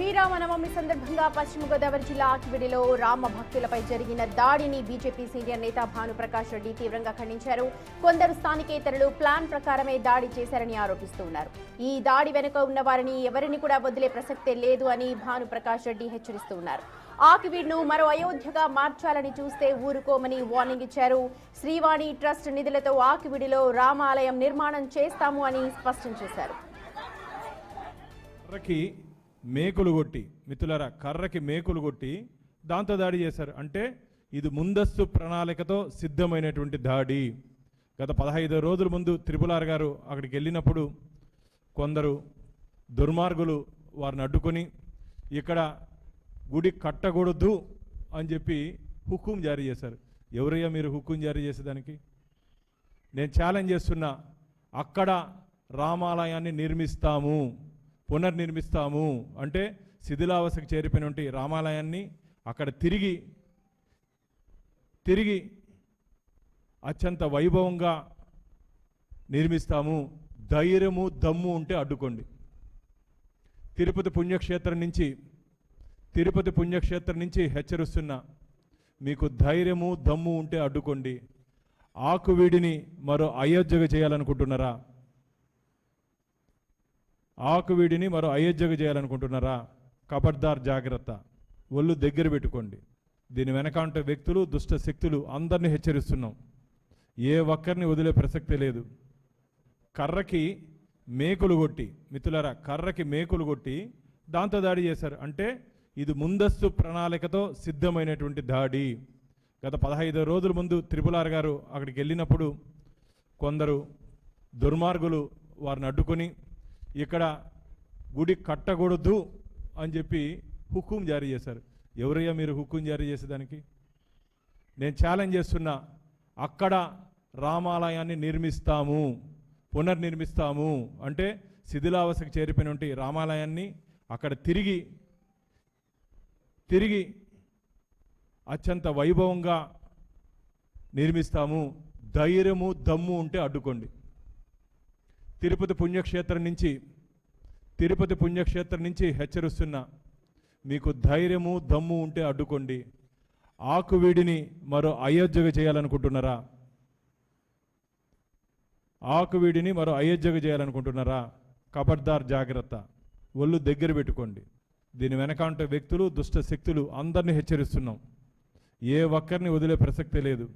శ్రీరామనవమి సందర్భంగా పశ్చిమ గోదావరి జిల్లా ఆకివీడిలో రామ భక్తులపై జరిగిన దాడిని బీజేపీ సీనియర్ నేత భానుప్రకాష్ రెడ్డి తీవ్రంగా ఖండించారు. కొందరు స్థానికేతరులు ప్లాన్ ప్రకారమే దాడి చేశారని ఆరోపిస్తున్నారు. ఈ దాడి వెనుక ఉన్న వారిని ఎవరిని కూడా వదిలే ప్రసక్తే లేదు అని భానుప్రకాష్ రెడ్డి హెచ్చరిస్తున్నారు. ఆకివీడ్ను మరో అయోధ్యగా మార్చాలని చూస్తే ఊరుకోమని వార్నింగ్ ఇచ్చారు. శ్రీవాణి ట్రస్ట్ నిధులతో ఆకివీడిలో రామాలయం నిర్మాణం చేస్తాము అని స్పష్టం చేశారు. మేకులు కొట్టి మిత్రులారా కర్రకి మేకులు కొట్టి దాంతో దాడి చేశారు. అంటే ఇది ముందస్తు ప్రణాళికతో సిద్ధమైనటువంటి దాడి. గత 15 రోజుల ముందు త్రిపులార్ గారు అక్కడికి వెళ్ళినప్పుడు కొందరు దుర్మార్గులు వారిని అడ్డుకొని ఇక్కడ గుడి కట్టకూడదు అని చెప్పి హుకుం జారీ చేశారు. ఎవరయ్యా మీరు హుకుం జారీ చేసేదానికి? నేను ఛాలెంజ్ చేస్తున్నా, అక్కడ రామాలయాన్ని నిర్మిస్తాము, పునర్నిర్మిస్తాము అంటే శిథిలావస్థకు చేరిపోయినటువంటి రామాలయాన్ని అక్కడ తిరిగి అత్యంత వైభవంగా నిర్మిస్తాము. ధైర్యము దమ్ము ఉంటే అడ్డుకోండి. తిరుపతి పుణ్యక్షేత్రం నుంచి హెచ్చరిస్తున్నా, మీకు ధైర్యము దమ్ము ఉంటే అడ్డుకోండి. ఆకువీడిని మరో అయోధ్యగా చేయాలనుకుంటున్నారా? ఆకువీడిని మరో అయోధ్యగా చేయాలనుకుంటున్నారా? కబడ్దార్, జాగ్రత్త, ఒళ్ళు దగ్గర పెట్టుకోండి. దీని వెనకాంటే వ్యక్తులు, దుష్ట శక్తులు అందరినీ హెచ్చరిస్తున్నాం. ఏ ఒక్కరిని వదిలే ప్రసక్తే లేదు. కర్రకి మేకులు కొట్టి మిత్రులారా కర్రకి మేకులు కొట్టి దాంతో దాడి చేశారు. అంటే ఇది ముందస్తు ప్రణాళికతో సిద్ధమైనటువంటి దాడి. గత 15 రోజుల ముందు త్రిపులార్ గారు అక్కడికి వెళ్ళినప్పుడు కొందరు దుర్మార్గులు వారిని అడ్డుకొని ఇక్కడ గుడి కట్టకూడదు అని చెప్పి హుకుం జారీ చేశారు. ఎవరయ్యా మీరు హుకుం జారీ చేసేదానికి? నేను ఛాలెంజ్ చేస్తున్నా, అక్కడ రామాలయాన్ని నిర్మిస్తాము, పునర్నిర్మిస్తాము అంటే శిథిలావస్థకు చేరిపోయినటువంటి రామాలయాన్ని అక్కడ తిరిగి అత్యంత వైభవంగా నిర్మిస్తాము. ధైర్యము దమ్ము ఉంటే అడ్డుకోండి. తిరుపతి పుణ్యక్షేత్రం నుంచి హెచ్చరిస్తున్నా, మీకు ధైర్యము దమ్ము ఉంటే అడ్డుకోండి. ఆకువీడిని మరో అయోధ్యగా చేయాలనుకుంటున్నారా? కబడ్దార్, జాగ్రత్త, ఒళ్ళు దగ్గర పెట్టుకోండి. దీని వెనకాంటే వ్యక్తులు, దుష్ట శక్తులు అందరినీ హెచ్చరిస్తున్నాం. ఏ ఒక్కరిని వదిలే ప్రసక్తే లేదు.